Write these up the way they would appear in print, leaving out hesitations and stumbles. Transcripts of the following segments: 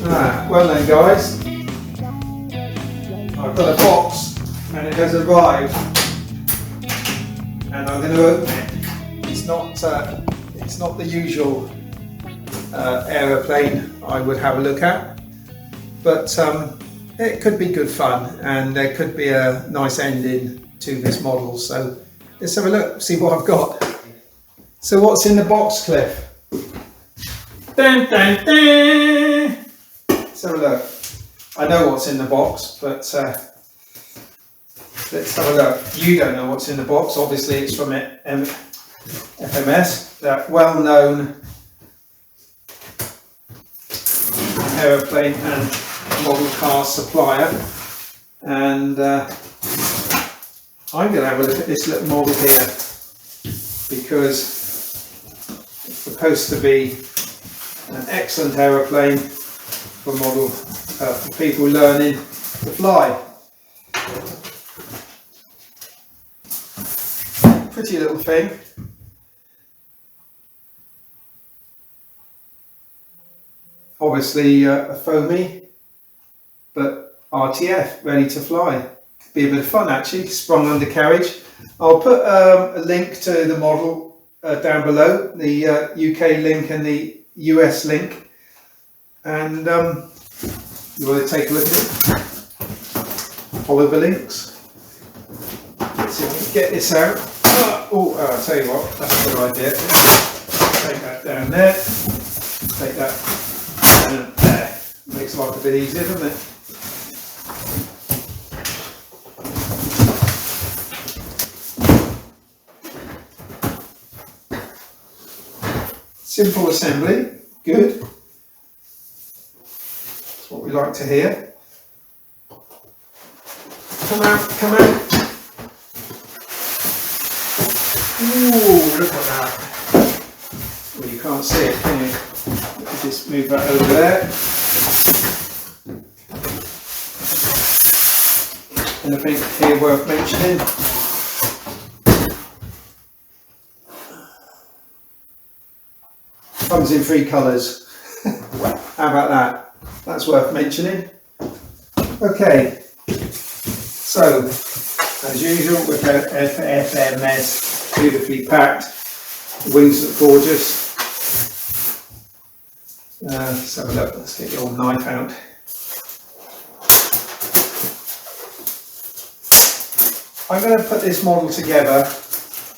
Well then guys, I've got a box and it has arrived and I'm going to open it. It's not the usual aeroplane I would have a look at, but it could be good fun and there could be a nice ending to this model. So let's have a look, see what I've got. So what's in the box, Cliff? Dun, dun, dun. Let's have a look. I know what's in the box, but let's have a look. You don't know what's in the box. Obviously it's from FMS, that well-known aeroplane and model car supplier. And I'm going to have a look at this little model here because it's supposed to be an excellent aeroplane for people learning to fly. Pretty little thing. Obviously a foamy, but RTF, ready to fly. Could be a bit of fun actually, sprung undercarriage. I'll put a link to the model down below, the UK link and the US link, and you want to take a look at it, follow the links. Let's see if we can get this out. I'll tell you what, that's a good idea. Take that down there, take that down there. Makes life a bit easier, doesn't it? Simple assembly, good. That's what we like to hear. Come out, come out. Ooh, look at that. Well, you can't see it, can you? Let me just move that over there. Anything here worth mentioning? Comes in 3 colours. How about that? That's worth mentioning. Okay, so as usual with FMS, beautifully packed. The wings look gorgeous. Let's have a look. Let's get the old knife out. I'm going to put this model together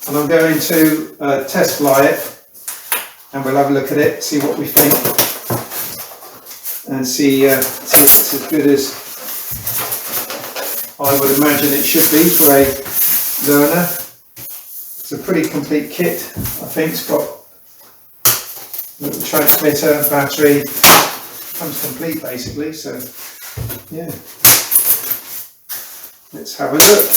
and I'm going to test fly it. And we'll have a look at it, see what we think, and see if it's as good as I would imagine it should be for a learner. It's a pretty complete kit, I think. It's got a little transmitter, battery, comes complete basically, so yeah. Let's have a look.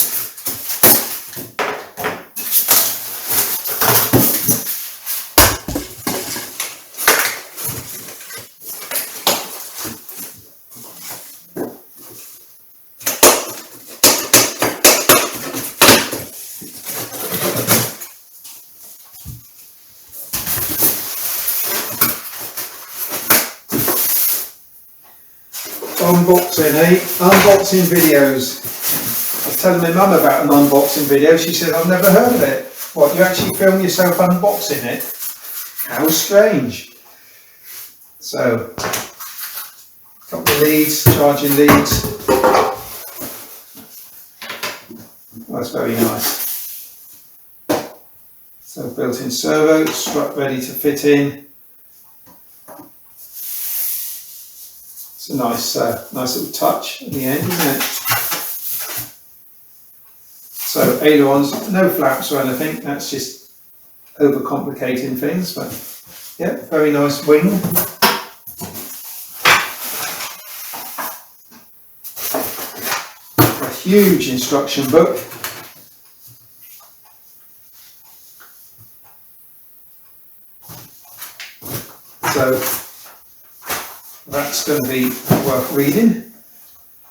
Unboxing videos. I was telling my mum about an unboxing video. She said, I've never heard of it. What, you actually film yourself unboxing it? How strange. So, couple of leads, charging leads. That's very nice. So, built-in servo, strap ready to fit in. It's a nice little touch at the end, isn't it? So ailerons, no flaps or anything. That's just overcomplicating things, but yeah, very nice wing. A huge instruction book. So that's going to be worth reading.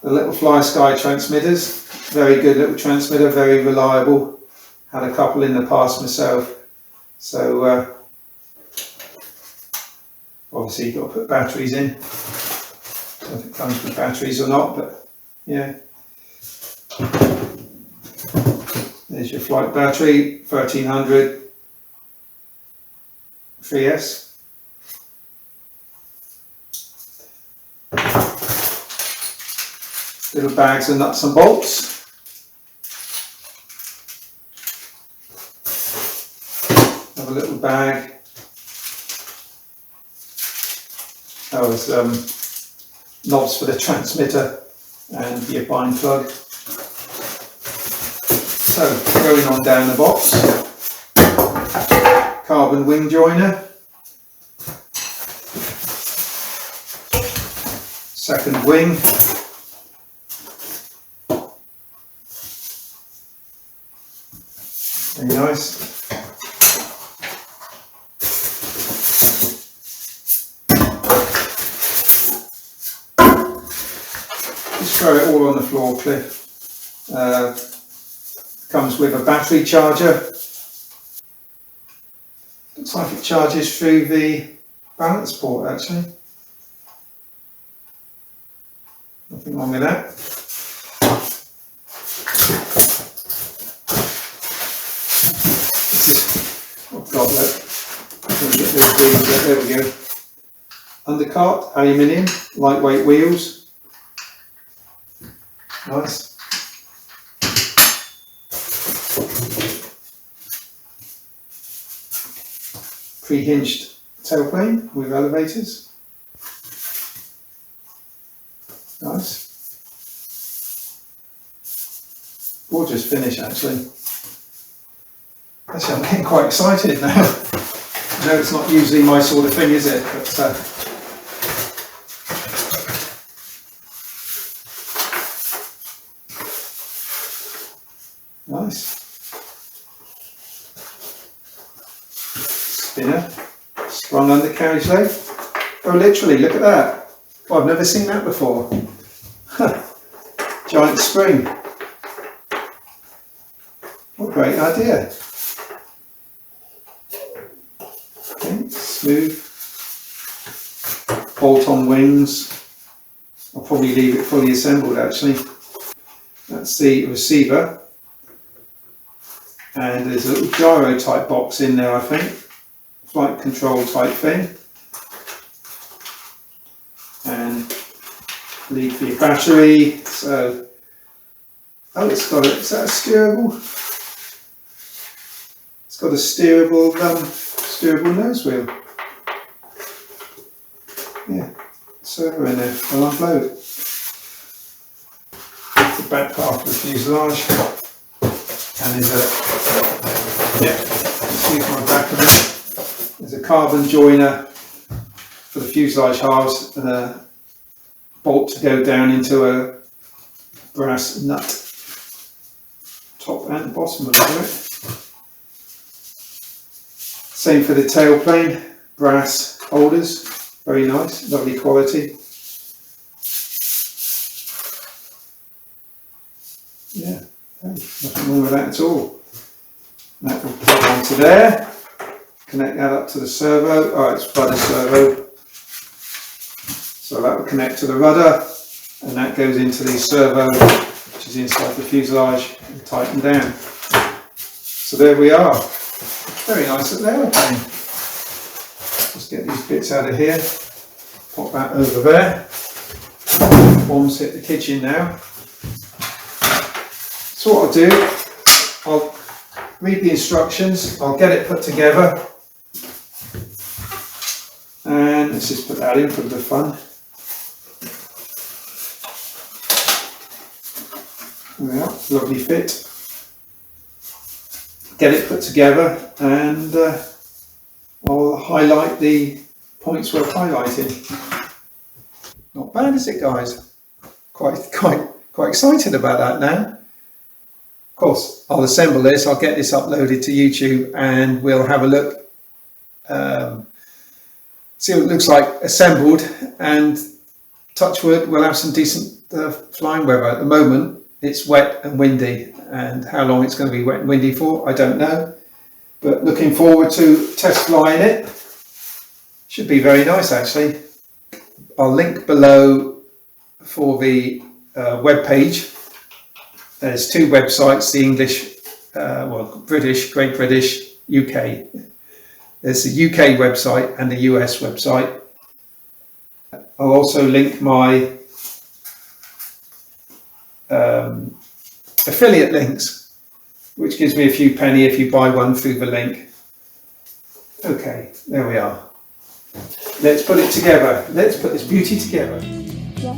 The little Fly Sky transmitters, very good little transmitter, very reliable. Had a couple in the past myself. So obviously you've got to put batteries in. don't know if it comes with batteries or not, but yeah. There's your flight battery, 1300 3S. Little bags of nuts and bolts. Have a little bag. Oh, there's knobs for the transmitter and the bind plug. So, going on down the box, carbon wing joiner, second wing, very nice. Just throw it all on the floor, Cliff. Comes with a battery charger. Looks like it charges through the balance port actually. Nothing wrong with that. This is, oh God, look. Get those wheels, there we go. Undercart, aluminium, lightweight wheels. Nice. Pre-hinged tailplane with elevators. Nice. Gorgeous finish actually. Actually, I'm getting quite excited now. I know it's not usually my sort of thing, is it? But nice. Spinner, sprung undercarriage leg. Oh, literally, look at that. Oh, I've never seen that before. Giant spring. What a great idea. Okay, smooth. Bolt-on wings. I'll probably leave it fully assembled actually. That's the receiver. And there's a little gyro type box in there, I think. Flight control type thing. And lead for your battery. So, oh, it's got a, is that a steerable? It's got a steerable nose wheel. Yeah, servo in there. I'll unload it. The back part of the fuselage. And there's a, yeah, excuse my back a bit. There's a carbon joiner for the fuselage halves and a bolt to go down into a brass nut. Top and bottom of it. Same for the tailplane, brass holders, very nice, lovely quality. Yeah, nothing wrong with that at all. That will plug onto there. Connect that up to the servo. Oh, it's rudder servo. So that will connect to the rudder, and that goes into the servo, which is inside the fuselage, and tighten down. So there we are. Very nice little aeroplane. Just get these bits out of here. Pop that over there. Bombs hit the kitchen now. So what I'll do, I'll read the instructions. I'll get it put together. And let's just put that in for a bit of fun. There we are, lovely fit. Get it put together and I'll highlight the points worth highlighting. Not bad, is it, guys? Quite excited about that now. Of course, I'll assemble this, I'll get this uploaded to YouTube and we'll have a look. See what it looks like assembled, and touch wood, we'll have some decent flying weather. At the moment it's wet and windy, and how long it's going to be wet and windy for I don't know, but looking forward to test flying it. Should be very nice actually. I'll link below for the web page. There's two websites, the English, British, Great British, UK. There's the UK website and the US website. I'll also link my affiliate links, which gives me a few penny if you buy one through the link. Okay, there we are. Let's put it together. Let's put this beauty together. Wow.